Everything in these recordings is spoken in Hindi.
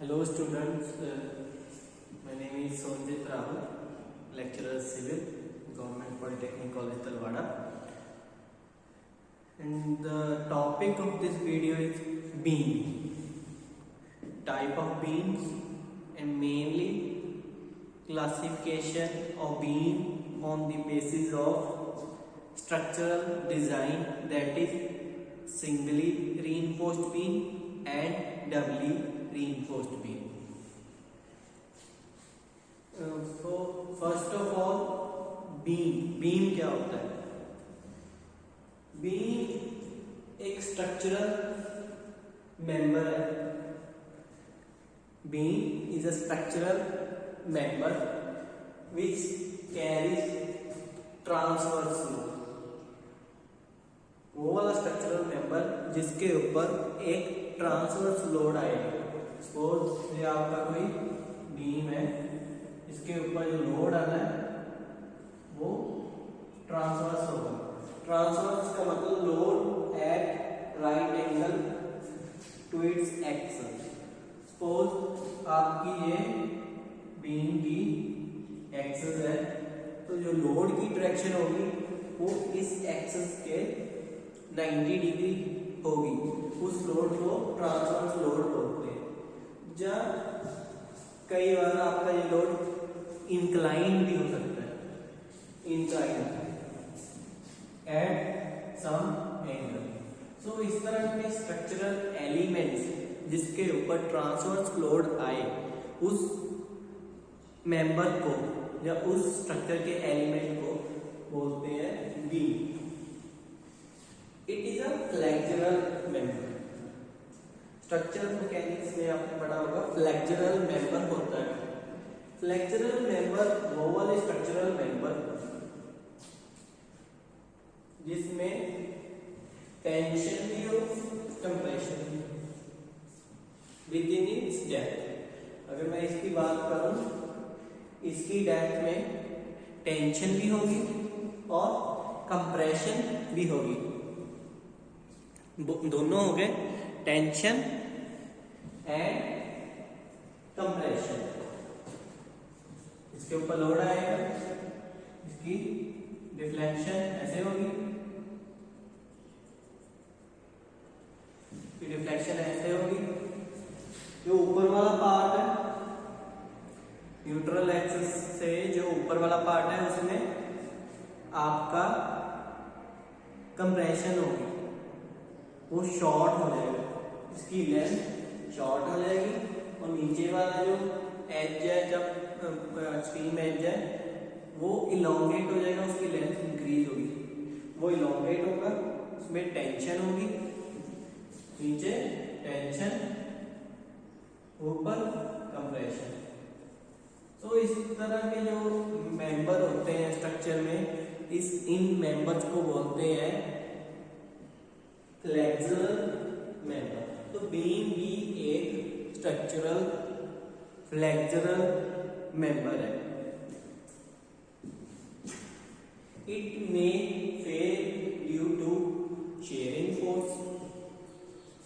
Hello students, my name is Sonjit Rahul, lecturer civil, Government Polytechnic College Talwada, and the topic of this video is beam, type of beams and mainly classification of beam on the basis of structural design, that is singly reinforced beam and doubly reinforced beam. So first of all, beam क्या होता है? बीम एक स्ट्रक्चरल मेंबर है. Beam is a structural member which carries transverse load. वो वाला स्ट्रक्चरल मेंबर जिसके ऊपर एक ट्रांसवर्स लोड आएगा. सपोज ये आपका कोई बीम है, इसके ऊपर जो लोड आना है वो ट्रांसवर्स होगा. ट्रांसवर्स का मतलब load at right angle to its axis. Suppose आपकी ये बीम की एक्सिस है, तो जो लोड की डायरेक्शन होगी वो इस एक्सिस के 90 डिग्री होगी. उस लोड को ट्रांसवर्स लोड बोलते हैं. जब कई बार आपका ये लोड इंक्लाइन भी हो सकता है, इंक्लाइन एट सम एंगल. सो इस तरह के स्ट्रक्चरल एलिमेंट्स जिसके ऊपर ट्रांसवर्स लोड आए, उस मेंबर को या उस स्ट्रक्चर के एलिमेंट को बोलते हैं beam. It is a flexural member. Structural mechanics में आपने पढ़ा होगा फ्लेक्सुरल मेंबर होता है. फ्लेक्सुरल मेंबर वो वाले स्ट्रक्चरल मेंबर जिसमें टेंशन भी हो, कंप्रेशन भी हो विद इन इट्स डेप्थ. अगर मैं इसकी बात करूं, इसकी डेप्थ में टेंशन भी होगी और कंप्रेशन भी होगी. दोनों हो गए, टेंशन एंड कंप्रेशन. इसके ऊपर लोड आएगा, इसकी डिफ्लेक्शन ऐसे होगी, डिफ्लेक्शन ऐसे होगी. जो ऊपर वाला पार्ट है, न्यूट्रल एक्सिस से जो ऊपर वाला पार्ट है उसमें आपका कंप्रेशन होगी, वो शॉर्ट हो जाएगा, इसकी लेंथ शॉर्ट हो जाएगी. और नीचे वाला जो एज है, जब स्ट्रीम एज है, वो इलोंगेट हो जाएगा, उसकी लेंथ इंक्रीज होगी. वो इलोंगेट होगा, उसमें टेंशन होगी, नीचे टेंशन, ऊपर कंप्रेशन. तो इस तरह के जो मेंबर होते हैं स्ट्रक्चर में, इन मेंबर्स को बोलते हैं फ्लेक्सुरल मेंबर. तो बीम भी एक स्ट्रक्चरल फ्लेक्सुरल मेंबर है. It may fail due to shearing force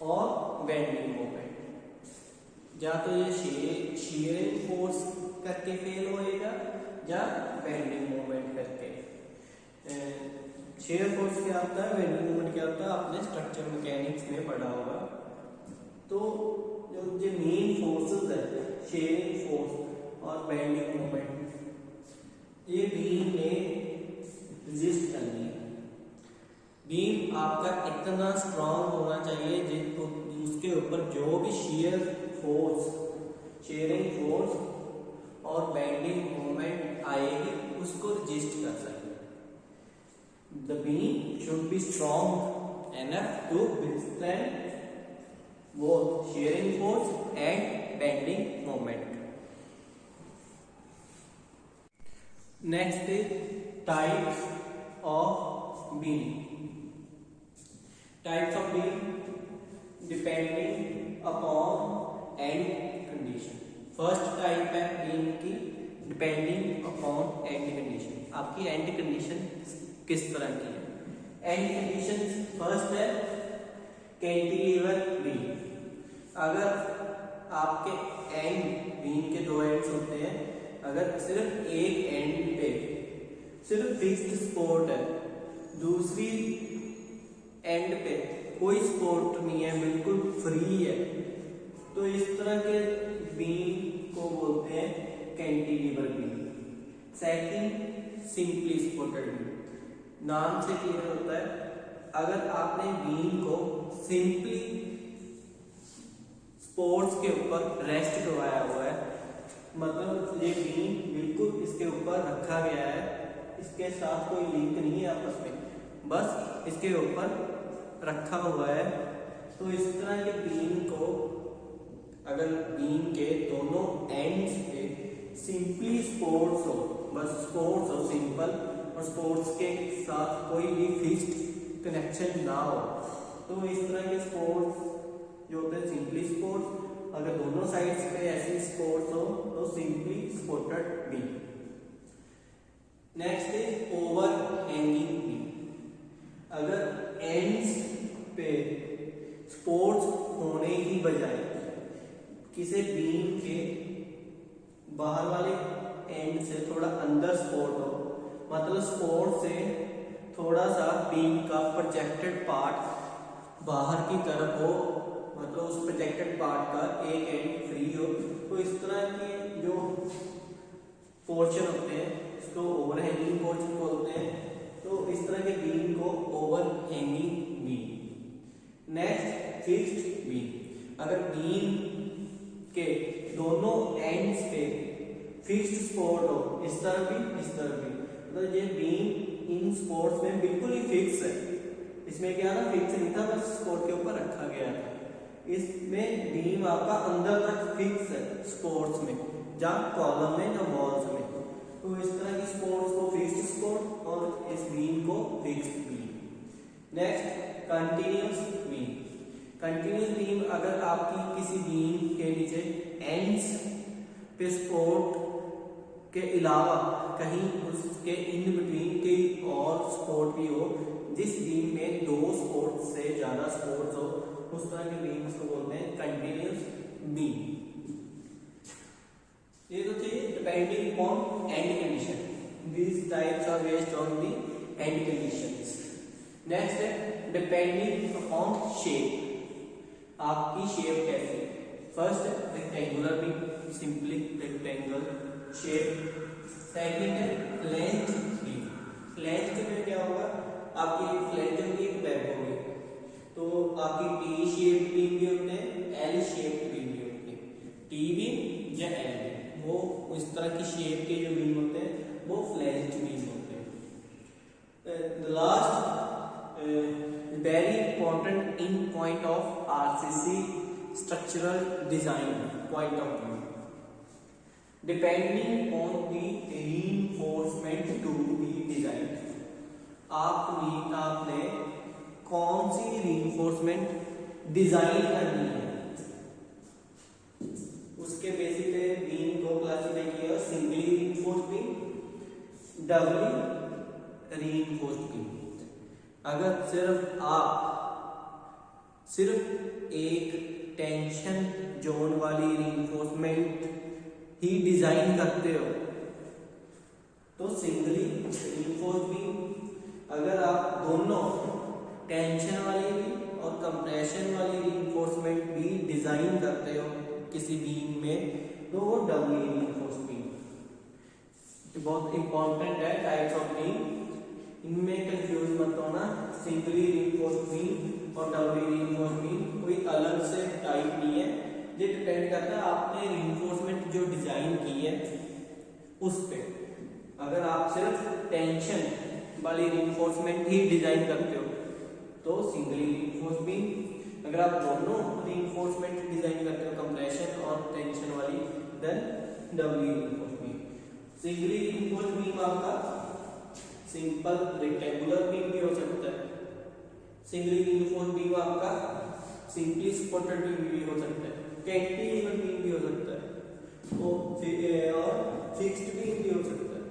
और बेंडिंग मोमेंट. या तो ये शेयरिंग फोर्स करके फेल होएगा या बेंडिंग मोमेंट करके. शेयर फोर्स क्या होता है, बेंडिंग मोमेंट क्या होता है, आपने स्ट्रक्चर मैकेनिक्स में पढ़ा होगा. तो जो मेन फोर्सेस है, शेयरिंग फोर्स और बेंडिंग मोमेंट, ये बीम ने रेजिस्ट करनी है. बीम आपका इतना स्ट्रांग होना चाहिए जिसको उसके ऊपर जो भी शेयर फोर्स, शेयरिंग फोर्स और बेंडिंग मोमेंट आएगी उसको रेजिस्ट कर सके. The beam should be strong enough to withstand both shearing force and bending moment. Next is types of beam. Types of beam depending upon end condition. First type है beam की depending upon end condition. आपकी end condition किस तरह की है? एंड कंडीशन फर्स्ट है कैंटिलीवर बीम. अगर आपके एंड बीम के दो एंड्स होते हैं, अगर सिर्फ एक एंड पे सिर्फ फिक्स्ड सपोर्ट है, दूसरी एंड पे कोई सपोर्ट नहीं है, बिल्कुल फ्री है, तो इस तरह के बीम को बोलते हैं cantilever beam. Second simply supported beam, नाम से क्लियर होता है, अगर आपने बीम को सिंपली सपोर्ट्स के ऊपर रेस्ट करवाया हुआ है, मतलब ये बीम बिल्कुल इसके ऊपर रखा गया है, इसके साथ कोई लिंक नहीं है आपस में, बस इसके ऊपर रखा हुआ है, तो इस तरह के बीम को अगर बीम के दोनों एंड्स पे सिंपली सपोर्ट्स हो, बस सपोर्ट्स हो सिंपल, और सपोर्ट्स के साथ कोई भी फिक्स्ड कनेक्शन ना हो, तो इस तरह के सपोर्ट्स जो होते हैं सिंपली सपोर्ट्स, अगर दोनों साइड्स पे ऐसे सपोर्ट्स हो तो simply supported beam. Next is over hanging beam, अगर एंड्स पे सपोर्ट्स होने की बजाय किसी बीम के बाहर वाले एंड से थोड़ा अंदर सपोर्ट हो, मतलब सपोर्ट से थोड़ा सा बीम का प्रोजेक्टेड पार्ट बाहर की तरफ हो, मतलब उस प्रोजेक्टेड पार्ट का एक एंड फ्री हो, तो इस तरह के जो पोर्शन होते हैं इसको ओवर हैंगिंग पोर्शन बोलते हैं, तो इस तरह के बीम को over hanging beam. Next fixed beam, अगर बीम के दोनों एंड्स पे फिक्स्ड सपोर्ट हो, इस तरफ भी इस तरफ भी, मतलब ये बीम इन सपोर्ट्स में बिल्कुल ही फिक्स है, इसमें क्या ना फिक्स नहीं था, बस सपोर्ट के ऊपर रखा गया था, इसमें बीम आपका अंदर तक फिक्स है सपोर्ट्स में, जहाँ कॉलम में या वॉल्स में, तो इस तरह की सपोर्ट्स को फिक्स्ड सपोर्ट और इस बीम को fixed beam. Next continuous beam, continuous beam अगर आपकी किसी बीम के नीचे एंड्स पे सपोर्ट के अलावा कहीं उसके इन बिटवीन कई और सपोर्ट भी हो, जिस बीम में दो सपोर्ट से ज्यादा सपोर्ट्स हो, उस तरह के बीम्स को बोलते हैं कंटिन्यूअस बीम। ये तो थी depending upon and condition, these types are based on the end conditions. Next है डिपेंडिंग अपॉन शेप, आपकी शेप कैसी। फर्स्ट है rectangular beam, simply rectangle shape. Second है फ्लैंज बीम, फ्लैंज में क्या होगा, आपकी फ्लैंज होगी एक वेब होगी, तो आपकी टी शेप बीम भी होते हैं, एल शेप बीम भी होते हैं, टी बीम या एल बीम, वो इस तरह की शेप के जो बीम होते हैं वो फ्लैंज बीम होते हैं। The last very important in point of RCC structural design point of view, depending on the reinforcement to be design, आपने कौन सी रीइंफोर्समेंट डिजाइन करनी है, उसके बेसिस पे बीम को क्लासिफाई किया, singly reinforced beam, doubly reinforced beam. अगर सिर्फ एक टेंशन जोन वाली रीइंफोर्समेंट ही डिजाइन करते हो तो सिंगली रीइंफोर्स्ड बीम, अगर आप दोनों टेंशन वाली भी और कंप्रेशन वाली रीइंफोर्समेंट भी डिजाइन करते हो किसी बीम में, तो वो डबली रीइंफोर्स्ड बीम। बहुत इंपॉर्टेंट है टाइप्स ऑफ बीम, इनमें कंफ्यूज मत होना, सिंगली रीइंफोर्स्ड बीम और डबली रीइंफोर्स्ड बीम कोई अलग से टाइप नहीं है, ये डिपेंड करता है आपने रीइंफोर्समेंट जो डिजाइन की है उस पे। अगर आप सिर्फ टेंशन वाली रीइंफोर्समेंट ही डिजाइन करते हो तो सिंगली रीइंफोर्स्ड बीम, अगर आप दोनों रीइंफोर्समेंट डिजाइन करते हो कंप्रेशन और टेंशन वाली, then doubly reinforced beam. Singly reinforced beam आपका सिंपल रेक्टेंगुलर बीम भी हो सकता है, सिंगली रीइंफोर्स्ड बीम आपका सिंपली सपोर्टेड बीम भी हो सकता है, कैंटिलीवर बीम भी हो सकता है, और फिक्स्ड बीम भी हो सकता है,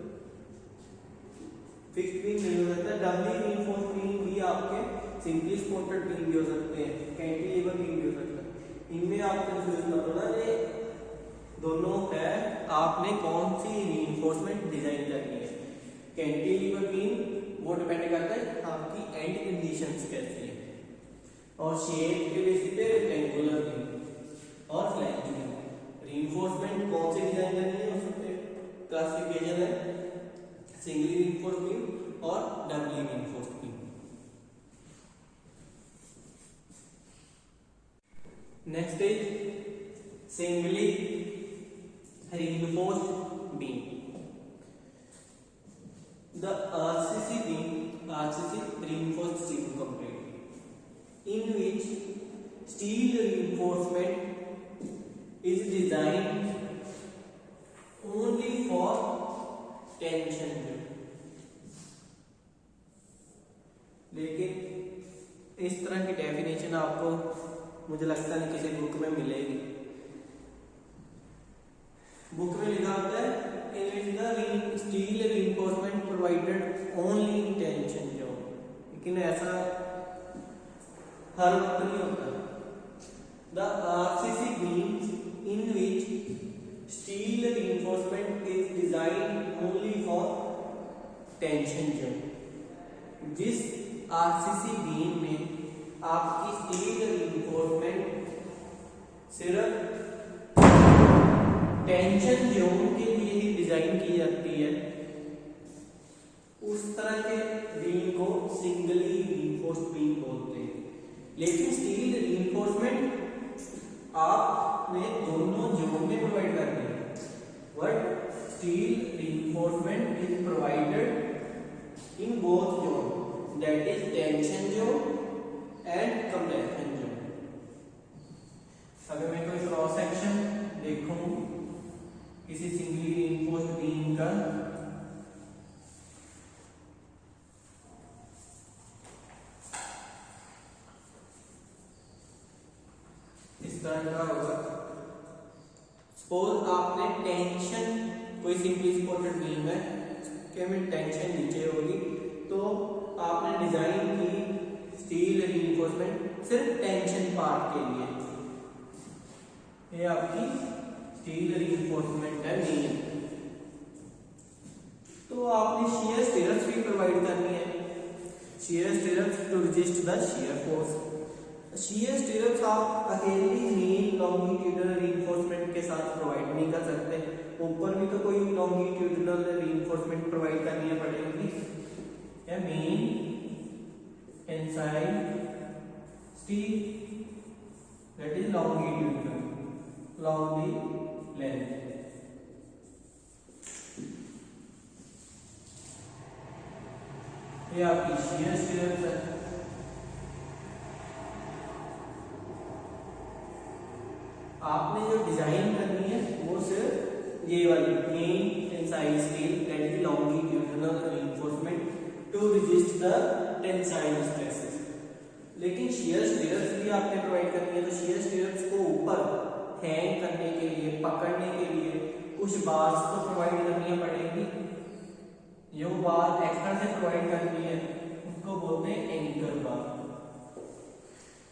फिक्स्ड बीम नहीं हो सकता। डबली रीइंफोर्स्ड बीम भी आपके सिंपली सपोर्टेड बीम भी हो सकते हैं, कैंटिलीवर बीम भी हो सकता है। इनमें आप कंफ्यूज मत होना, ये दोनों है, आपने कौन सी रीइंफोर्समेंट डिजाइन करनी है। कैंटिलीवर बीम वो डिपेंड करता है आपकी एंड कंडीशंस कैसी है, और शेप के बेसिस पे रेक्टेंगुलर बीम और फ्लैंज बीम। रीइंफोर्समेंट कौन सी डिजाइन करनी है उसमें क्लासिफिकेशन है, सिंगली रीइंफोर्स्ड बीम और doubly reinforced beam. Next is singly reinforced beam. The RCC beam, RCC reinforced steel concrete, in which steel reinforcement is designed only for tension. लेकिन इस तरह की डेफिनेशन आपको मुझे लगता नहीं किसी बुक में मिलेगी। बुक में लिखा होता है in which the steel reinforcement provided only in tension zone, लेकिन ऐसा हर वक्त नहीं होता। The RCC beams in which steel reinforcement is designed only for tension zone, जिस RCC बीम में आपकी स्टील reinforcement सिर्फ टेंशन जोन के लिए ही डिजाइन की जाती है, उस तरह के बीम को सिंगली रीइंफोर्स्ड बीम बोलते हैं। लेकिन स्टील रीइंफोर्समेंट आपने दोनों जोन में प्रोवाइड करनी है, but still reinforcement is provided in both zone, that is tension zone and compression zone. अगर मैं कोई क्रॉस सेक्शन देखूं किसी सिंगली रीइंफोर्स्ड बीम का, इस तरह का होगा। सपोज आपने टेंशन, कोई सिंपली सपोर्टेड बीम है में टेंशन नीचे होगी, तो आपने डिजाइन की स्टील रीइंफोर्समेंट सिर्फ टेंशन पार्ट के लिए, ये आपकी स्टील रीइंफोर्समेंट है मेन। तो आपने शियर स्टिरप्स भी प्रोवाइड करनी है, shear stirrups to resist the shear force. Shear stirrups आप अकेली मेन लॉन्गिट्यूडनल रीइंफोर्समेंट के साथ प्रोवाइड नहीं कर सकते, ऊपर भी तो कोई लॉन्गिट्यूडनल रीइंफोर्समेंट प्रोवाइड करनी पड़ेगी। या main tensile steel that is longitudinal, along the length। ये आपकी शियर स्टिरप्स है। आपने जो डिजाइन करनी है वो सिर्फ ये वाली main tensile steel that is longitudinal reinforcement to resist the tensile stresses. लेकिन शियर स्टिरप्स भी आपने प्रोवाइड करनी है, तो शियर स्टिरप्स को ऊपर हैंग करने के लिए, पकड़ने के लिए कुछ बार्स तो प्रोवाइड करनी पड़ेगी। जो बार एक्स्ट्रा से प्रोवाइड करनी है उसको बोलते हैं एंकर बार।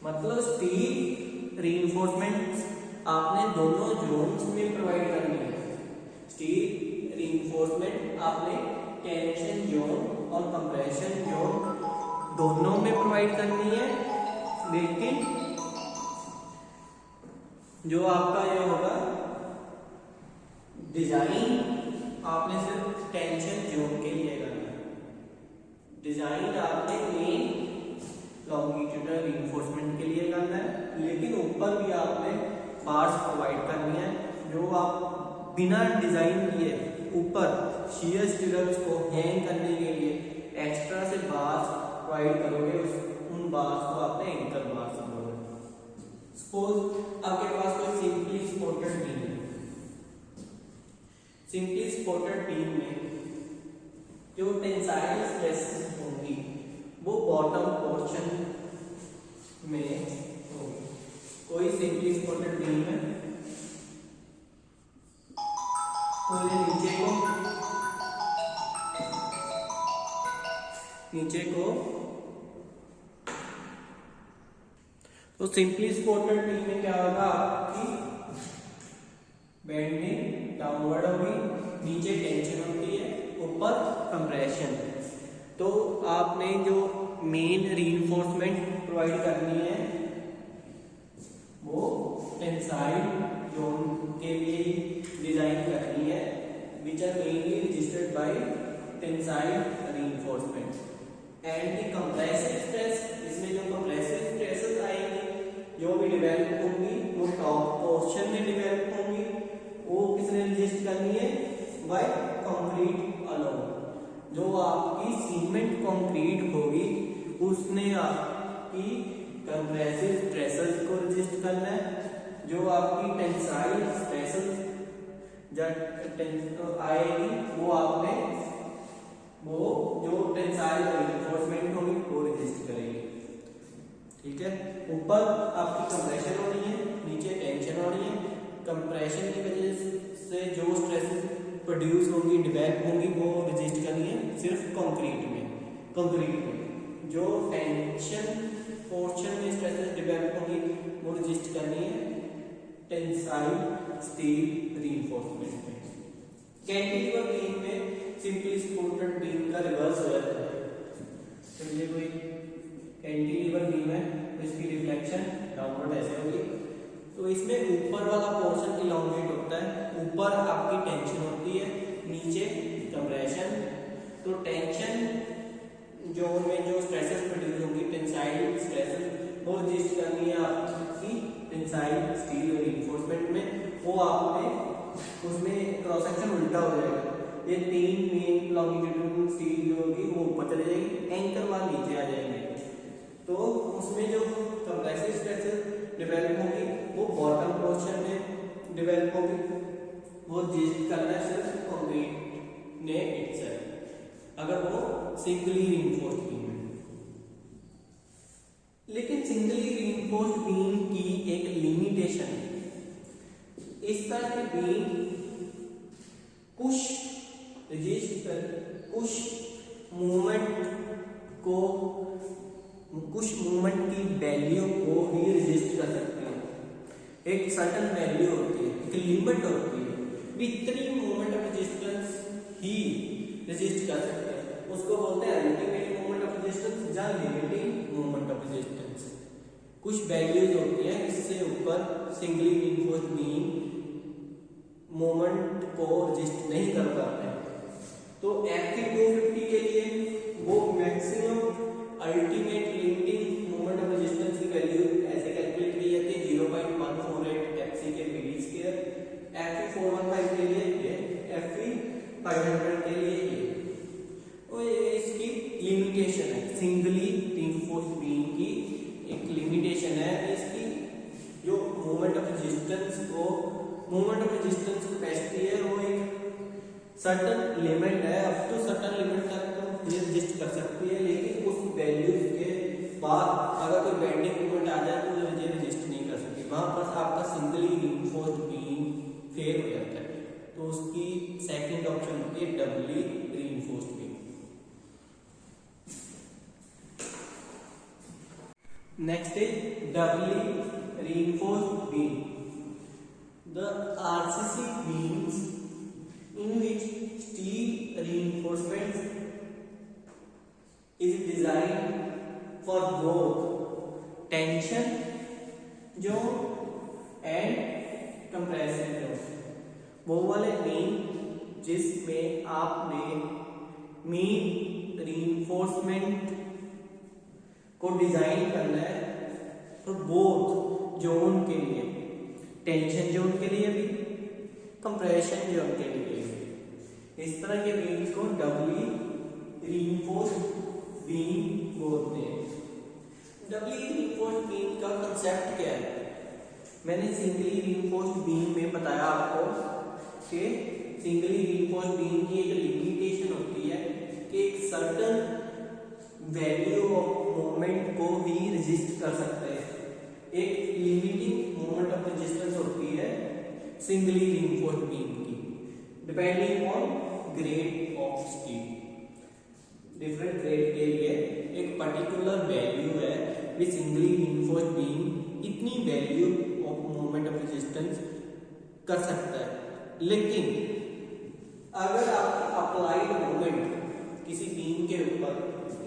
मतलब स्टील रीइंफोर्समेंट आपने दोनों जोन्स में प्रोवाइड करनी है। स्टील रीइंफोर्समेंट आपने टेंशन जोन और कंप्रेशन जोन दोनों में प्रोवाइड करनी है, लेकिन जो आपका ये होगा डिजाइन आपने सिर्फ टेंशन जोन के लिए करना है। डिजाइन आपने मेन लॉन्गिट्यूडनल रीइंफोर्समेंट के लिए करना है, लेकिन ऊपर भी आपने बार्स प्रोवाइड करनी है जो आप बिना डिजाइन किए ऊपर शियर स्टिरप्स को हैंग करने के लिए एक्स्ट्रा से बार्स प्रोवाइड करोगे, उन बार्स को आपने एंकर बार्स बोलोगे। सपोज आपके पास कोई सिंपली सपोर्टेड बीम है, सिंपली सपोर्टेड बीम में जो टेंसाइल स्ट्रेसेस होंगी वो बॉटम पोर्शन में होगी। कोई सिंपली सपोर्टेड बीम है, तो ये नीचे को तो सिंपली सपोर्टेड बीम में क्या होगा, आपकी बेंडिंग आपने जो मेन रीइंफोर्समेंट प्रोवाइड करनी है वो टेंसाइल जोन के लिए डिजाइन करनी है, which are mainly registered by tensile reinforcement and the compressive stress. इसमें जो कंप्रेसिव स्ट्रेसेस आएंगी जो भी डेवलप होंगी वो टॉप पोर्शन में डेवलप होंगी, वो किसने रजिस्ट करनी है, बाय कंक्रीट अलोन। जो आपकी सीमेंट कंक्रीट होगी उसने आपकी कंप्रेसिव स्ट्रेसेस को रजिस्ट करना है, जो आपकी टेंसाइल स्ट्रेसेस जब आएगी वो आपने वो जो टेंसाइल रिइंफोर्समेंट होगी वो रजिस्ट करेगी। ठीक है, ऊपर आपकी कंप्रेशन होनी है, नीचे टेंशन होनी है। कंप्रेशन की वजह से जो स्ट्रेसेस प्रोड्यूस होंगी डेवलप होंगी वो रजिस्ट करनी है सिर्फ कंक्रीट में। जो टेंशन पोर्शन में स्ट्रेसेस डेवलप होंगी वो रजिस्ट करनी है टेंसाइल स्टील रीइंफोर्समेंट में। कैंटिलीवर बीम में सिंपली सपोर्टेड बीम का रिवर्स हो जाता है। तो ये कोई कैंटिलीवर बीम है तो इसकी रिफ्लेक्शन डाउनवर्ड ऐसे होगी। तो इसमें ऊपर वाला पोर्शन इलॉन्गेट होता है, ऊपर आपकी टेंशन होती है, नीचे कंप्रेशन। तो टेंशन जोन में जो स्ट्रेसेस प्रोड्यूस होंगी टेंसाइल स्ट्रेसेस वो रजिस्ट करनी है आपकी टेंसाइल स्टील रीइंफोर्समेंट में। वो आपने उसमें क्रॉस सेक्शन उल्टा हो जाएगा, ये तीन मेन लॉन्गिट्यूडिनल स्टील जो होगी वो ऊपर चले जाएगी, एंकर वाल नीचे आ जाएंगे। तो उसमें जो कंप्रेसिव स्ट्रेसेस डेवलप होगी वो बॉटम पोर्शन में डेवलप होगी, वो रजिस्ट करना है सिर्फ कंक्रीट ने इटसेल्फ, अगर वो सिंगली रीइंफोर्स्ड बीम है। लेकिन सिंगली रीइंफोर्स्ड बीम की एक लिमिटेशन है। इस तरह की बीम कुछ मूवमेंट की वैल्यू को ही रजिस्ट कर सकती है। एक सर्टन वैल्यू होती है, एक लिमिट होती है, इतनी movement of resistance he resist कर सकते हैं, उसको बोलते हैं अल्टीमेट मूवमेंट ऑफ रेजिस्टेंस या लिमिटिंग मूवमेंट ऑफ रेजिस्टेंस। कुछ वैल्यूज होती है इससे ऊपर सिंगली रीइंफोर्स्ड बीम मूवमेंट को रजिस्ट नहीं कर पाते। तो Fe250 के लिए वो maximum ultimate limiting movement of resistance की वैल्यू ऐसे कैलकुलेट की जाती है 0.148 Fc के मीडी स्क्वायर। Fe415 के लिए ये, Fe500 के लिए ये। और ये इसकी लिमिटेशन है, सिंगली रीइंफोर्स्ड बीम की एक लिमिटेशन है। इसकी जो मूवमेंट ऑफ रेजिस्टेंस कैपेसिटी है वो एक सर्टेन लिमिट है, अप टू सर्टेन लिमिट तक तो ये रजिस्ट कर सकती है, लेकिन उस वैल्यूज के बाद अगर कोई बेंडिंग मूवमेंट आ जाए तो ये रजिस्ट नहीं कर सकती, वहां पर आपका सिंगली रीइंफोर्स्ड बीम फेल हो जाता है। तो उसकी सेकंड ऑप्शन होती है doubly reinforced beam. Next is doubly reinforced beam. The RCC beams in which steel reinforcement is designed for both tension zone and compression zone। वो वाले बीम जिसमें आपने मेन रीइंफोर्समेंट को डिजाइन करना है और बोथ जोन के लिए, टेंशन जोन के लिए भी, कंप्रेशन जोन के लिए भी। इस तरह के बीम्स को डबली रीइंफोर्स्ड बीम बोलते हैं। डबली रीइंफोर्स्ड बीम का कंसेप्ट क्या है? मैंने सिंगली रीइंफोर्स्ड बीम में बताया आपको कि सिंगली रीइंफोर्स्ड बीम की एक लिमिटेशन होती है कि एक सर्टेन वैल्यू ऑफ मोमेंट को ही रजिस्ट कर सकते हैं। एक लिमिटिंग मोमेंट ऑफ रेजिस्टेंस होती है सिंगली रीइंफोर्स्ड बीम की, depending on grade of steel. Different grade के लिए एक पर्टिकुलर वैल्यू है कि सिंगली रीइंफोर्स्ड बीम इतनी value of moment of resistance कर सकता है। लेकिन अगर आप अप्लाइड मोमेंट किसी बीम के ऊपर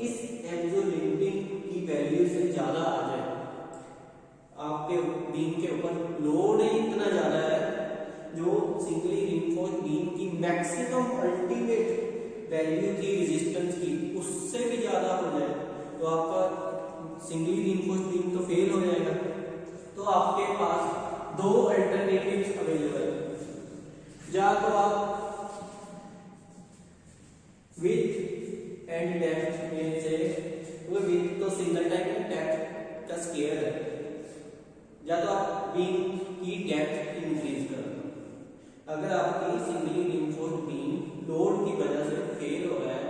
इस एंजुलिंटिंग की वैल्यू से ज़्यादा आ जाए, आपके बीम के ऊपर लोड ही इतना ज़्यादा है जो सिंगली रिइंफोर्स्ड बीम की मैक्सिमम अल्टीमेट वैल्यू थी रेजिस्टेंस की, उससे भी ज़्यादा हो जाए, तो आपका सिंगली रिइंफोर्स्ड बीम तो फेल हो जाएगा। तो आपके पास दो अल्टरनेटिव्स अवेलेबल है, या तो आप विड्थ एंड डेप्थ में से, वो विड्थ तो सिंगल टाइप है, डेप्थ का स्केयर है, या तो आप बीम की डेप्थ इंक्रीज कर दो। अगर आपकी सिंगली रिइंफोर्स्ड बीम लोड की वजह से फेल हो रहा है,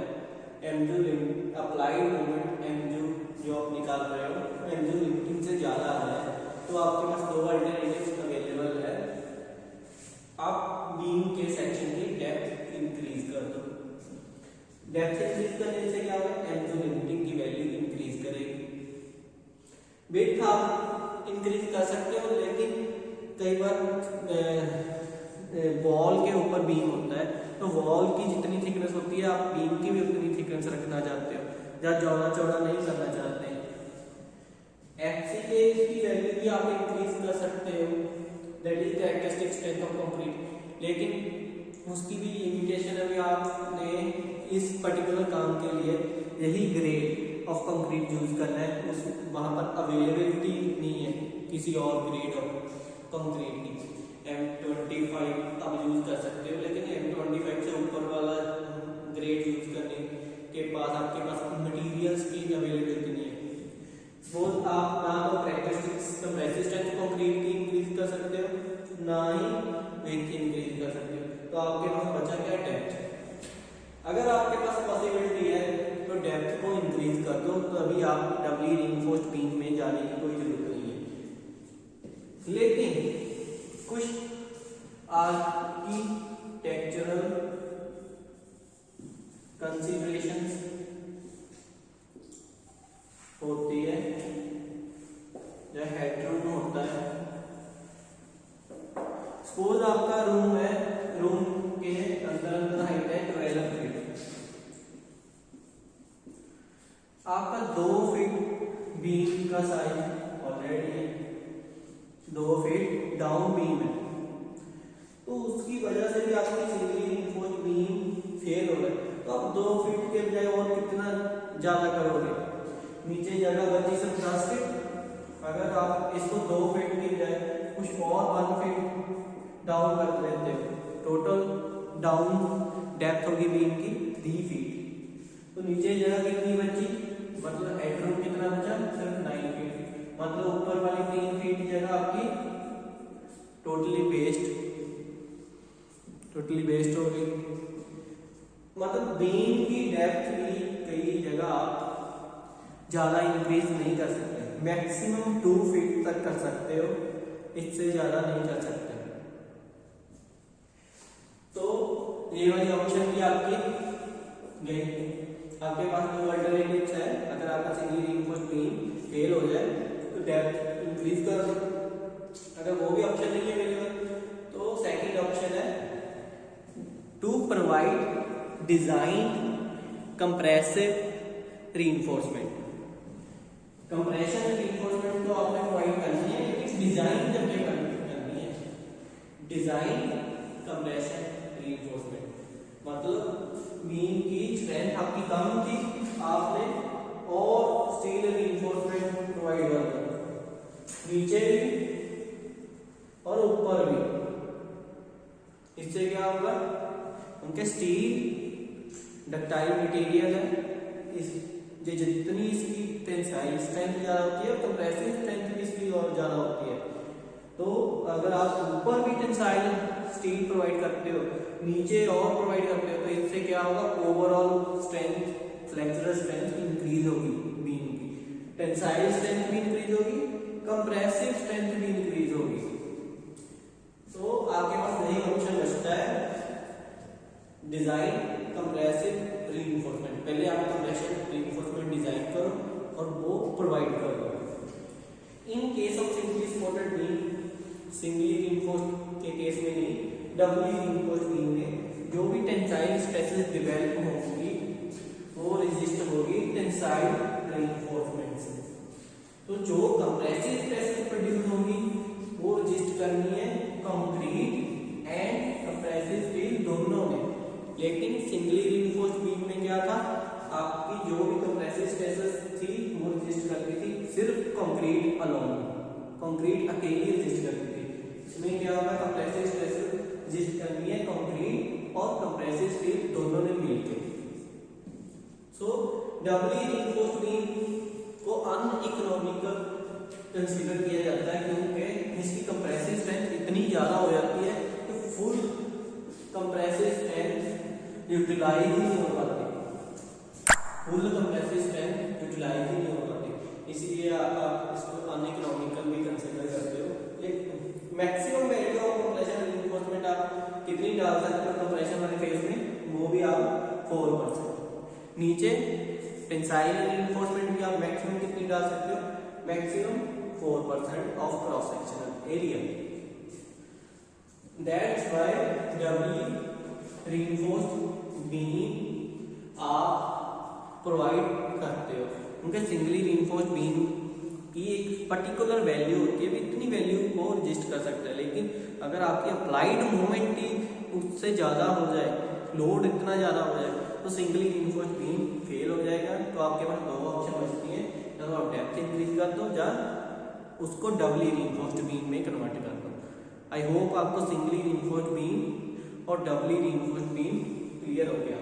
एंजुलिंग अप्लाइड मोमेंट जो आप निकाल रहे हो एंजुलिंटिंग से ज़्यादा आ रहा है, तो आपके पास दो अल्टरनेटिव्स अवेलेबल है। आप बीम के सेक्शन की डेप्थ इंक्रीज कर दो। डेप्थ इंक्रीज करने से क्या होगा, एंजुलिंटिंग की वैल्यू इंक्रीज करेगी। विड्थ आप इंक्रीज कर सकते हो, लेकिन कई बार वॉल के ऊपर बीम होता है, तो वॉल की जितनी थिकनेस होती है आप बीम की भी उतनी थिकनेस रखना चाहते हो, या ज़्यादा चौड़ा नहीं करना चाहते। एफसी की वैल्यू भी आप इंक्रीज कर सकते हो, that is characteristic strength of concrete, लेकिन उसकी भी लिमिटेशन है। आपने इस पर्टिकुलर काम के लिए यही ग्रेड ऑफ कंक्रीट यूज करना है, उस वहाँ पर अवेलेबिलिटी नहीं है किसी और ग्रेड ऑफ कंक्रीट की। M25 आप यूज कर सकते हो, लेकिन M25 से ऊपर वाला ग्रेड यूज करने के बाद आपके पास मटेरियल्स की अवेलेबिलिटी नहीं है। सपोज आप ना तो कैरेक्टरिस्टिक्स कंप्रेसिव स्ट्रेंथ कंक्रीट की इंक्रीज कर सकते हो, ना ही विड्थ इंक्रीज कर सकते हो, तो आपके पास बचा क्या, डेप्थ। अगर आपके पास पॉसिबिलिटी है तो डेप्थ को इंक्रीज कर दो, तो अभी आप डबली रिइंफोर्स्ड बीम में जाने की कोई जरूरत नहीं है। लेकिन कुछ आर्किटेक्चरल कंसीडरेशंस होती है, जो हेडरूम होता है। सपोज आपका रूम है, रूम के अंदर हाइट है 12 फीट, आपका 2 फीट बीम का साइज ऑलरेडी है, 2 फीट डाउन बीम है, तो उसकी वजह से भी आपकी सिंगली रिइंफोर्स्ड बीम फेल हो रहा है, तो आप 2 फीट के बजाय और कितना ज्यादा करोगे, नीचे जगह बची सब 10 फीट। अगर आप इसको 2 फीट की बजाय कुछ और 1 फीट डाउन कर लेते हो, टोटल डाउन डेप्थ होगी बीम की 3 फीट, तो नीचे जगह कितनी बची, मतलब हेडरूम कितना बचा, सिर्फ 9 फीट, मतलब ऊपर वाली 3 फीट जगह आपकी टोटली वेस्ट हो गई। मतलब बीम की डेप्थ भी कई जगह आप ज्यादा इंक्रीज नहीं कर सकते, मैक्सिमम 2 फीट तक कर सकते हो, इससे ज्यादा नहीं कर सकते। तो ये वाली ऑप्शन भी आपकी गई। आपके पास 2 अल्टरनेटिव्स है, अगर आपका सिंगली रिइंफोर्स्ड बीम फेल हो जाए तो डेप्थ इंक्रीज कर दो। अगर वो भी ऑप्शन नहीं है अवेलेबल, तो सेकंड ऑप्शन है to provide design compressive reinforcement. Compression reinforcement तो आपने प्रोवाइड करनी है, लेकिन डिजाइन जब करनी है, डिजाइन कंप्रेशन रिइंफोर्समेंट, मतलब बीम की स्ट्रेंथ आपकी कम थी, आपने और स्टील रिइंफोर्समेंट प्रोवाइड कर दिया, नीचे भी और ऊपर भी। इससे क्या होगा, उनके स्टील डक्टाइल मटेरियल है, इस जितनी इसकी टेंसाइल स्ट्रेंथ ज्यादा होती है, कंप्रेसिव स्ट्रेंथ भी इसकी और ज्यादा होती है। तो अगर आप ऊपर भी टेंसाइल स्टील प्रोवाइड करते हो, नीचे और प्रोवाइड करते हो, तो इससे क्या होगा, overall strength, flexural strength increase होगी बीम की, टेंसाइल स्ट्रेंथ भी इंक्रीज होगी, कंप्रेसिव स्ट्रेंथ भी इंक्रीज होगी। तो आपके पास यही ऑप्शन बचता है, डिजाइन कंप्रेसिव रिइंफोर्समेंट। पहले आप कंप्रेशन रिइंफोर्समेंट डिजाइन करो और वो प्रोवाइड करो। In case of singly supported beam, singly reinforced के केस में नहीं, डबली रिइंफोर्स्ड बीम में जो भी टेंसाइल स्ट्रेसेस डेवलप होंगी वो रेजिस्ट होगी टेंसाइल रीइंफोर्समेंट से। तो जो कंप्रेसिव स्ट्रेसेस प्रोड्यूस होंगी वो रेजिस्ट करनी है कंक्रीट एंड कंप्रेसिव स्टील दोनों में। लेकिन सिंगली रीइंफोर्स्ड बीम में क्या था, आपकी जो भी कंप्रेसिव स्ट्रेसेस थी वो रेजिस्ट करती थी सिर्फ कंक्रीट अलोन, कंक्रीट अकेली रेजिस्ट करती थी। इसमें क्या होगा, कंप्रेसिव स्ट्रेसेस रेजिस्ट करनी है कंक्रीट और कंप्रेसिव स्टील दोनों ने मिलकर। सो डबली रीइंफोर्स्ड बीम को अनइकोनॉमिकल कंसीडर किया जाता है क्योंकि इसकी कंप्रेसिव स्ट्रेंथ इतनी ज्यादा हो जाती है कि फुल कंप्रेसिव स्ट्रेंथ यूटिलाइज ही नहीं हो पाती, फुल कंप्रेसिव स्ट्रेंथ यूटिलाइज ही नहीं हो पाती, इसीलिए आप इसको अनइकोनॉमिकल भी कंसीडर करते हो। लेकिन maximum value of compression reinforcement आप कितनी डाल सकते हो कंप्रेशन वाले फेज में, वो भी आप 4%। नीचे टेंसाइल रीइंफोर्समेंट भी आप मैक्सिमम कितनी डाल सकते हो, maximum 4% of cross sectional area. That's why doubly reinforced beam आप प्रोवाइड करते हो, क्योंकि सिंगली रीइंफोर्स्ड बीम की एक पर्टिकुलर वैल्यू होती है, इतनी वैल्यू को रजिस्ट कर सकता है। लेकिन अगर आपकी अप्लाइड मोमेंट ही उससे ज़्यादा हो जाए, लोड इतना ज़्यादा हो जाए, तो सिंगली रीइंफोर्स्ड बीम फेल हो जाएगा। तो आपके पास दो ऑप्शन बचती हैं, या तो आप डेप्थ इंक्रीज कर दो या उसको डबली रीइंफोर्स्ड बीम में कन्वर्ट कर दो। आई होप आपको सिंगली रीइंफोर्स्ड बीम और डबली रीइंफोर्स्ड बीम क्लियर हो गया।